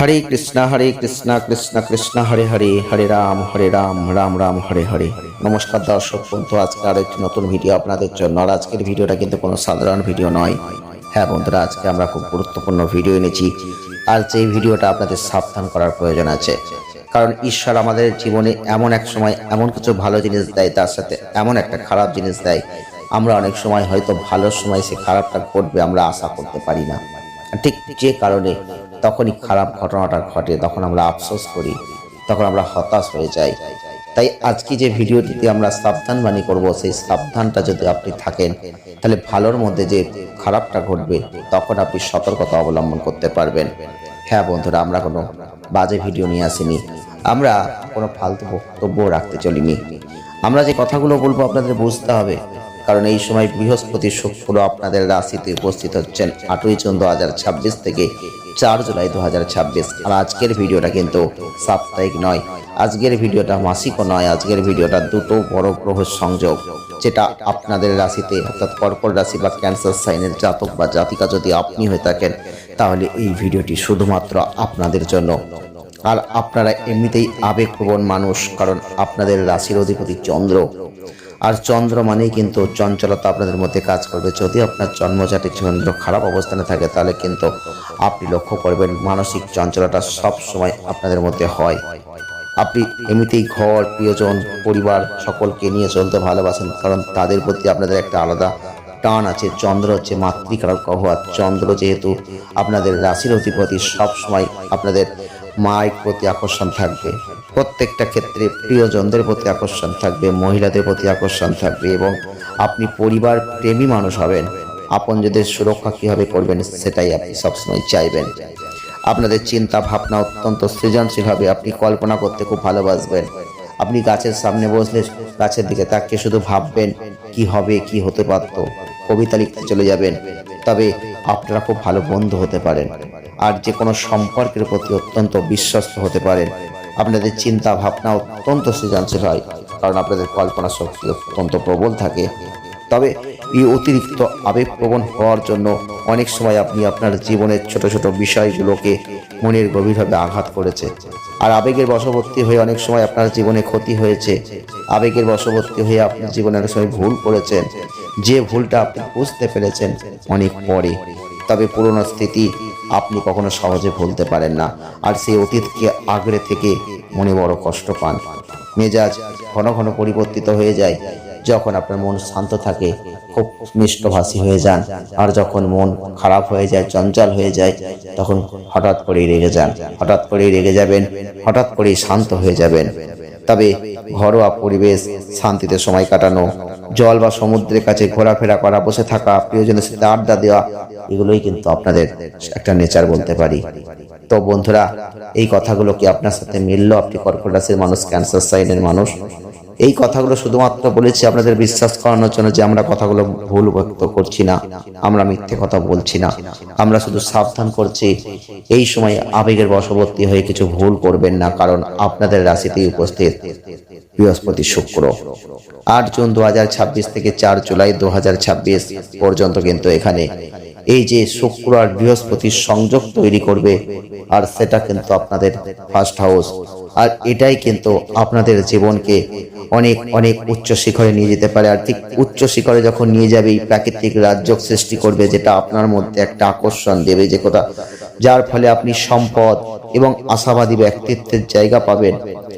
হরে কৃষ্ণ কৃষ্ণ কৃষ্ণ হরে হরে, হরে রাম রাম রাম হরে হরে। নমস্কার দর্শক বন্ধু, আজকে আর একটি নতুন ভিডিও আপনাদের জন্য। আর আজকের ভিডিওটা কিন্তু কোনো সাধারণ ভিডিও নয়। হ্যাঁ বন্ধুরা, আজকে আমরা খুব গুরুত্বপূর্ণ ভিডিও এনেছি। আর এই ভিডিওটা আপনাদের সাবধান করার প্রয়োজন আছে, কারণ ঈশ্বর আমাদের জীবনে এমন এক সময় এমন কিছু ভালো জিনিস দেয়, তার সাথে এমন একটা খারাপ জিনিস দেয়। আমরা অনেক সময় হয়তো ভালো সময় সে খারাপটা ঘটবে আমরা আশা করতে পারি না। ঠিক যে কারণে তখনই খারাপ ঘটনাটা ঘটে, তখন আমরা আফসোস করি, তখন আমরা হতাশ হয়ে যাই। তাই আজকে যে ভিডিওটিতে আমরা সাবধান বাণী করব, সেই সাবধানটা যদি আপনি থাকেন, তাহলে ভালোর মধ্যে যে খারাপটা ঘটবে তখন আপনি সতর্কতা অবলম্বন করতে পারবেন। হ্যাঁ বন্ধুরা, আমরা কোনো বাজে ভিডিও নিয়ে আসিনি, আমরা কোনো ফালতু বক্তব্য রাখতে চলিনি। আমরা যে কথাগুলো বলবো আপনাদের বুঝতে হবে, কারণ এই সময় বৃহস্পতি শুক্র আপনাদের রাশিতে উপস্থিত হচ্ছেন 8ই জুন 2026 থেকে 4 জুলাই 2026। আর আজকের ভিডিওটা কিন্তু সাপ্তাহিক নয়, আজকের ভিডিওটা মাসিকও নয়, আজকের ভিডিওটা দুটো বড় গ্রহের সংযোগ, যেটা আপনাদের রাশিতে অর্থাৎ কর্কট রাশি বা ক্যান্সার সাইনের জাতক বা জাতিকা যদি আপনি হয়ে থাকেন, তাহলে এই ভিডিওটি শুধুমাত্র আপনাদের জন্য। আর আপনারা এমনিতেই আবেগপ্রবণ মানুষ, কারণ আপনাদের রাশির অধিপতি চন্দ্র, আর চন্দ্র মানেই কিন্তু চঞ্চলতা আপনাদের মধ্যে কাজ করবে। যদি আপনার জন্মজাতি চন্দ্র খারাপ অবস্থানে থাকে, তাহলে কিন্তু আপনি লক্ষ্য করবেন মানসিক চঞ্চলতা সব সময় আপনাদের মধ্যে হয়। আপনি এমনিতেই ঘর, প্রিয়জন, পরিবার সকলকে নিয়ে চলতে ভালোবাসেন, কারণ তাদের প্রতি আপনাদের একটা আলাদা টান আছে। চন্দ্র হচ্ছে মাতৃকারক গ্রহ, আর চন্দ্র যেহেতু আপনাদের রাশির অধিপতি, সব সময় আপনাদের মায়ের প্রতি আকর্ষণ থাকবে, প্রত্যেকটা ক্ষেত্রে প্রিয়জনদের প্রতি আকর্ষণ থাকবে, মহিলাদের প্রতি আকর্ষণ থাকবে, এবং আপনি পরিবার প্রেমী মানুষ হবেন। আপনজনদের সুরক্ষা কীভাবে করবেন সেটাই আপনি সবসময় চাইবেন। আপনাদের চিন্তা ভাবনা অত্যন্ত সৃজনশীল হবে, আপনি কল্পনা করতে খুব ভালোবাসবেন। আপনি গাছের সামনে বসলে গাছের দিকে তাকিয়ে শুধু ভাববেন কি হবে, কি হতে পারত, কবিতা লিখতে চলে যাবেন। তবে আপনারা খুব ভালো বন্ধু হতে পারেন, আর যে কোনো সম্পর্কের প্রতি অত্যন্ত বিশ্বস্ত হতে পারেন। আপনাদের চিন্তা ভাবনা অত্যন্ত সৃজনশীল হয়, কারণ আপনাদের কল্পনা শক্তি অত্যন্ত প্রবল থাকে। তবে এই অতিরিক্ত আবেগপ্রবণ হওয়ার জন্য অনেক সময় আপনি আপনার জীবনের ছোট ছোট বিষয়গুলোকে মনের গভীরভাবে আঘাত করেছে, আর আবেগের বশবর্তী হয়ে অনেক সময় আপনার জীবনে ক্ষতি হয়েছে। আবেগের বশবর্তী হয়ে আপনার জীবনে অনেক সময় ভুল করেছেন, যে ভুলটা আপনি বুঝতে পেরেছেন অনেক পরে। তবে পুরনো স্মৃতি আপনি কখনো সহজে ভুলতে পারেন না, আর সেই অতীতকে আগড়ে থেকে মনে বড় কষ্ট পান। মেজাজ ঘন ঘন পরিবর্তিত হয়ে যায়। যখন আপনার মন শান্ত থাকে খুব মিষ্টভাষী হয়ে যান, আর যখন মন খারাপ হয়ে যায়, চঞ্চল হয়ে যায়, তখন হঠাৎ করেই রেগে যান, হঠাৎ করেই রেগে যাবেন, হঠাৎ করেই শান্ত হয়ে যাবেন। তবে ঘরোয়া পরিবেশ, শান্তিতে সময় কাটানো, জল বা সমুদ্রের কাছে ঘোরাফেরা করা, বসে থাকা, প্রিয়জনের সাথে আড্ডা দেওয়া, এগুলোই কিন্তু আপনাদের একটা নেচার বলতে পারি। তো বন্ধুরা, এই কথাগুলো কি আপনার সাথে মিললো? আপনি কর্কট রাশির মানুষ, ক্যান্সার সাইনের মানুষ। এই কথাগুলো শুধুমাত্র বলেছি আপনাদের বিশ্বাস করানোর জন্য যে আমরা কথাগুলো ভুল ব্যক্ত করছি না, আমরা মিথ্যে কথা বলছি না, আমরা শুধু সাবধান করছি এই সময় আবেগের বশবর্তী হয়ে কিছু ভুল করবেন না, কারণ আপনাদের রাশিতেই উপস্থিত বৃহস্পতি শুক্র। 8 জুন 2026 থেকে 4 জুলাই 2026 পর্যন্ত কিন্তু এখানে এই যে শুক্র আর বৃহস্পতির সংযোগ তৈরি করবে, আর সেটা কিন্তু আপনাদের ফার্স্ট হাউস, আর এটাই কিন্তু আপনাদের জীবনকে অনেক অনেক উচ্চ শিখরে নিয়ে যেতে পারে। আর ঠিক উচ্চ শিখরে যখন নিয়ে যাবে, এই প্রাকৃতিক রাজযোগ সৃষ্টি করবে, যেটা আপনার মধ্যে একটা আকর্ষণ দেবে, যে কথা যার ফলে আপনি সম্পদ এবং আশাবাদী ব্যক্তিত্বের জায়গা পাবেন।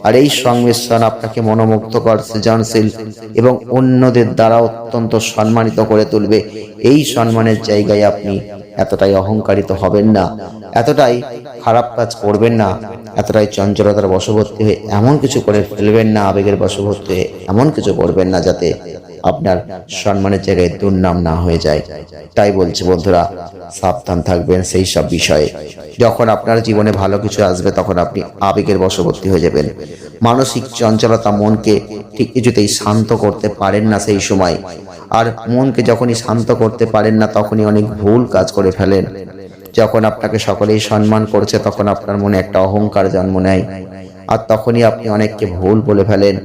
আর এই সংমিশ্রণ আপনাকে মনোমুগ্ধকর, সৃজনশীল এবং অন্যদের দ্বারা অত্যন্ত সম্মানিত করে তুলবে। এই সম্মানের জায়গায় আপনি এতটাই অহংকারিত হবেন না, এতটাই খারাপ কাজ করবেন না, এতটাই চঞ্চলতার বশবর্তী হয়ে এমন কিছু করে ফেলবেন না, আবেগের বশবর্তী হয়ে এমন কিছু করবেন না যাতে আপনার সম্মানের জায়গায় দুর্নাম না হয়ে যায়। তাই বলছি বন্ধুরা, সাবধান থাকবেন সেই সব বিষয়ে। যখন আপনার জীবনে ভালো কিছু আসবে, তখন আপনি আবেগের বশবর্তী হয়ে যাবেন। মানসিক চঞ্চলতা, মনকে ঠিক কিছুতেই শান্ত করতে পারেন না সেই সময়। আর মনকে যখনই শান্ত করতে পারেন না, তখনই অনেক ভুল কাজ করে ফেলেন। যখন আপনাকে সকলেই সম্মান করছে, তখন আপনার মনে একটা অহংকার জন্ম নেয়। আর তখনই আপনি অনেককে ভুল বলে ফেলেন।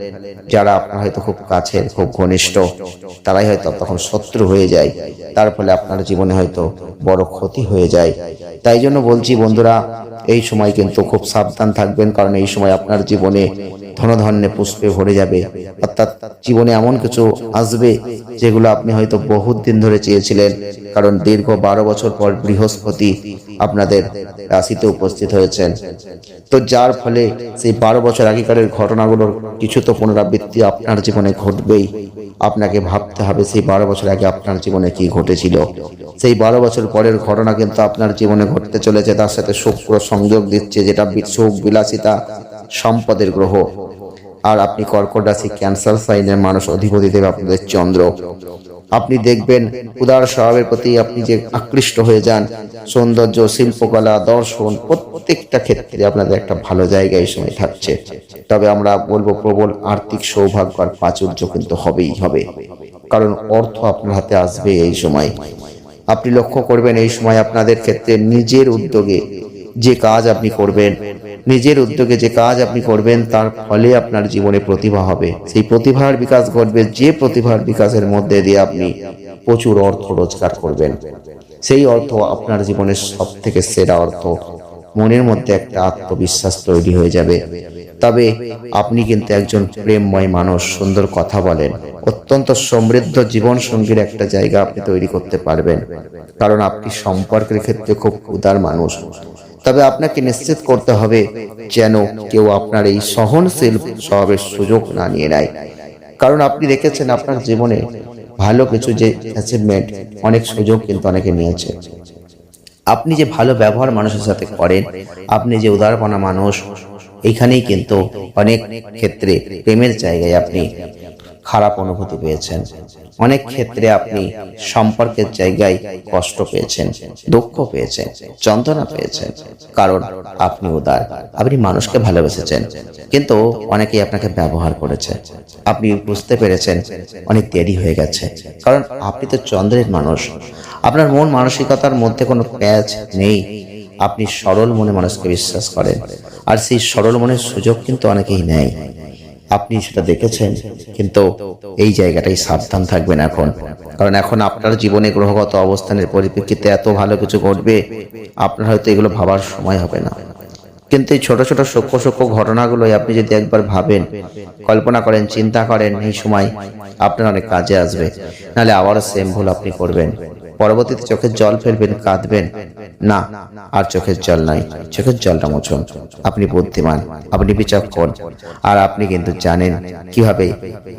যারা আপনার হয়তো খুব কাছের, খুব ঘনিষ্ঠ, তারাই হয়তো তখন শত্রু হয়ে যায়। তার ফলে আপনার জীবনে হয়তো বড় ক্ষতি হয়ে যায়। তাই জন্য বলছি বন্ধুরা, এই সময় কিন্তু খুব সাবধান থাকবেন, কারণ এই সময় আপনার জীবনে ধনধান্যে পুষ্পে ভরে যাবে। অর্থাৎ জীবনে এমন কিছু আসবে যেগুলো আপনি হয়তো বহুত দিন ধরে চেয়েছিলেন, কারণ দীর্ঘ 12 বছর পর বৃহস্পতি আপনাদের রাশিতে উপস্থিত হয়েছেন। তো যার ফলে সেই 12 বছর আগেকারের ঘটনাগুলোর কিছু তো পুনরাবৃত্তি আপনার জীবনে ঘটবেই। আপনাকে ভাবতে হবে সেই 12 বছর আগে আপনার জীবনে কি ঘটেছিল। সেই 12 বছর পরের ঘটনা কিন্তু আপনার জীবনে ঘটতে চলেছে। তার সাথে শুক্র সংযোগ দিচ্ছে, যেটা সুখ, বিলাসিতা, সম্পদের গ্রহ। আর আপনি কর্কট রাশি, ক্যান্সার সাইনের মানুষ, অধিপতি দেব আপনাদের চন্দ্র। আপনি দেখবেন উদার স্বভাবের প্রতি আপনি যে আকৃষ্ট হয়ে যান, সৌন্দর্য, শিল্পকলা, দর্শন, প্রত্যেকটা ক্ষেত্রে আপনাদের একটা ভালো জায়গা এই সময় থাকছে। তবে আমরা বলবো প্রবল আর্থিক সৌভাগ্য আর প্রাচুর্য কিন্তু হবেই হবে, কারণ অর্থ আপনার হাতে আসবে এই সময়। আপনি লক্ষ্য করবেন এই সময় আপনাদের ক্ষেত্রে নিজের উদ্যোগে যে কাজ আপনি করবেন, নিজের উদ্যোগে যে কাজ আপনি করবেন, তার ফলে আপনার জীবনে প্রতিভা হবে। সেই প্রতিভার বিকাশ ঘটবে, যে প্রতিভার বিকাশের মধ্যে দিয়ে আপনি প্রচুর অর্থ রোজগার করবেন। সেই অর্থ আপনার জীবনের সব থেকে সেরা অর্থ। মনের মধ্যে একটা আত্মবিশ্বাস তৈরি হয়ে যাবে। তবে আপনি কিন্তু একজন প্রেমময় মানুষ, সুন্দর কথা বলেন, অত্যন্ত সমৃদ্ধ জীবন সঙ্গীর একটা জায়গা আপনি তৈরি করতে পারবেন, কারণ আপনি সম্পর্কের ক্ষেত্রে খুব উদার মানুষ। তবে আপনাকে নিশ্চিত করতে হবে যেন কেউ আপনার এই সহনশীল স্বভাবের সুযোগ না নিয়ে নেয়, কারণ আপনি দেখেছেন আপনার জীবনে ভালো কিছু যে অ্যাচিভমেন্ট, অনেক সুযোগ কিন্তু অনেকে নিয়েছে। আপনি যে ভালো ব্যবহার মানুষের সাথে করেন, আপনি যে উদারপনা মানুষ, এইখানেই কিন্তু অনেক ক্ষেত্রে প্রেমের জায়গায় আপনি খারাপ অনুভূতি পেয়েছেন। অনেক ক্ষেত্রে আপনি সম্পর্কের জায়গায় কষ্ট পেয়েছেন, দুঃখ পেয়েছেন, যন্ত্রণা পেয়েছেন, কারণ আপনি উদার, আপনি মানুষকে ভালোবেসেছেন। কিন্তু অনেকেই আপনাকে ব্যবহার করেছে, আপনি বুঝতে পেরেছেন অনেক দেরি হয়ে গেছে, কারণ আপনি তো চন্দ্রের মানুষ। আপনার মন মানসিকতার মধ্যে কোনো প্যাচ নেই। আপনি সরল মনে মানুষকে বিশ্বাস করেন, আর সেই সরল মনের সুযোগ কিন্তু অনেকেই নেয়। আপনি সেটা দেখেছেন, কিন্তু এই জায়গাটাই সাবধান থাকবেন এখন, কারণ এখন আপনার জীবনে গ্রহগত অবস্থানের পরিপ্রেক্ষিতে এত ভালো কিছু ঘটবে, আপনার হয়তো এগুলো ভাবার সময় হবে না। কিন্তু এই ছোট ছোট সূক্ষ্ম সূক্ষ্ম ঘটনাগুলোই আপনি যদি একবার ভাবেন, কল্পনা করেন, চিন্তা করেন, এই সময় আপনার অনেক কাজে আসবে। নাহলে আবারও সেম ভুল আপনি করবেন। পরবর্তীতে চোখের জল ফেলবেন, কাঁদবেন, না আর চোখের জল নাই, চোখের জলটা মুছুন। আপনি বুদ্ধিমান, আপনি বিচক্ষণ, আর আপনি কিন্তু জানেন কিভাবে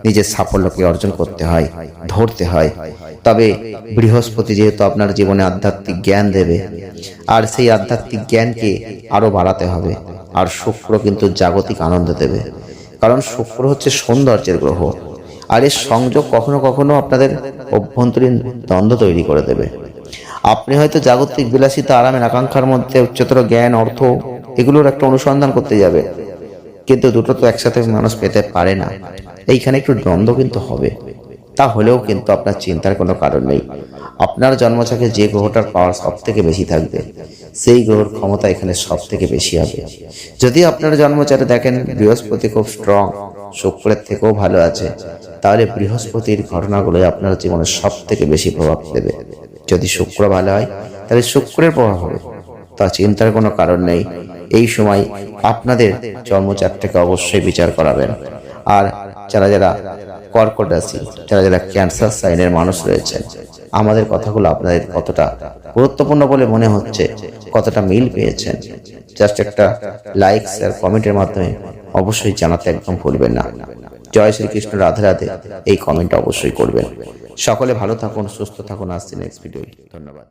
নিজের সাফল্যকে অর্জন করতে হয়, ধরতে হয়। তবে বৃহস্পতি যেহেতু আপনার জীবনে আধ্যাত্মিক জ্ঞান দেবে, আর সেই আধ্যাত্মিক জ্ঞানকে আরো বাড়াতে হবে। আর শুক্র কিন্তু জাগতিক আনন্দ দেবে, কারণ শুক্র হচ্ছে সৌন্দর্যের গ্রহ। আর এর সংযোগ কখনো কখনো আপনাদের অভ্যন্তরীণ দ্বন্দ্ব তৈরি করে দেবে। আপনি হয়তো জাগতিক বিলাসিতা, আরামের আকাঙ্ক্ষার মধ্যে উচ্চতর জ্ঞান, অর্থ, এগুলোর একটা অনুসন্ধান করতে যাবে, কিন্তু দুটো তো একসাথে মানুষ পেতে পারে না। এইখানে একটু দ্বন্দ্ব কিন্তু হবে। তাহলেও কিন্তু আপনার চিন্তার কোনো কারণ নেই। আপনার জন্মছকে যে গ্রহটার পাওয়ার সব থেকে বেশি থাকবে, সেই গ্রহের ক্ষমতা এখানে সব থেকে বেশি হবে। যদি আপনার জন্মচারে দেখেন বৃহস্পতি খুব স্ট্রং, শুক্রের থেকেও ভালো আছে, তাহলে বৃহস্পতির ঘটনাগুলো আপনার জীবনে সব থেকে বেশি প্রভাব দেবে। যদি শুক্র ভালো হয়, তাহলে শুক্রের প্রভাব হবে। তা চিন্তার কোনো কারণ নেই। এই সময় আপনাদের জন্মচারটাকে অবশ্যই বিচার করাবেন। আর যারা যারা কর্কট রাশি, যারা যারা ক্যান্সার সাইনের মানুষ রয়েছেন, আমাদের কথাগুলো আপনাদের কতটা গুরুত্বপূর্ণ বলে মনে হচ্ছে, কতটা মিল পেয়েছেন, জাস্ট একটা লাইক, শেয়ার, কমেন্টের মাধ্যমে অবশ্যই জানাতে একদম ভুলবেন না। জয় শ্রীকৃষ্ণ, রাধে রাধে, এই কমেন্ট অবশ্যই করবেন। সকলে ভালো থাকুন, সুস্থ থাকুন। আসছি নেক্সট ভিডিও। ধন্যবাদ।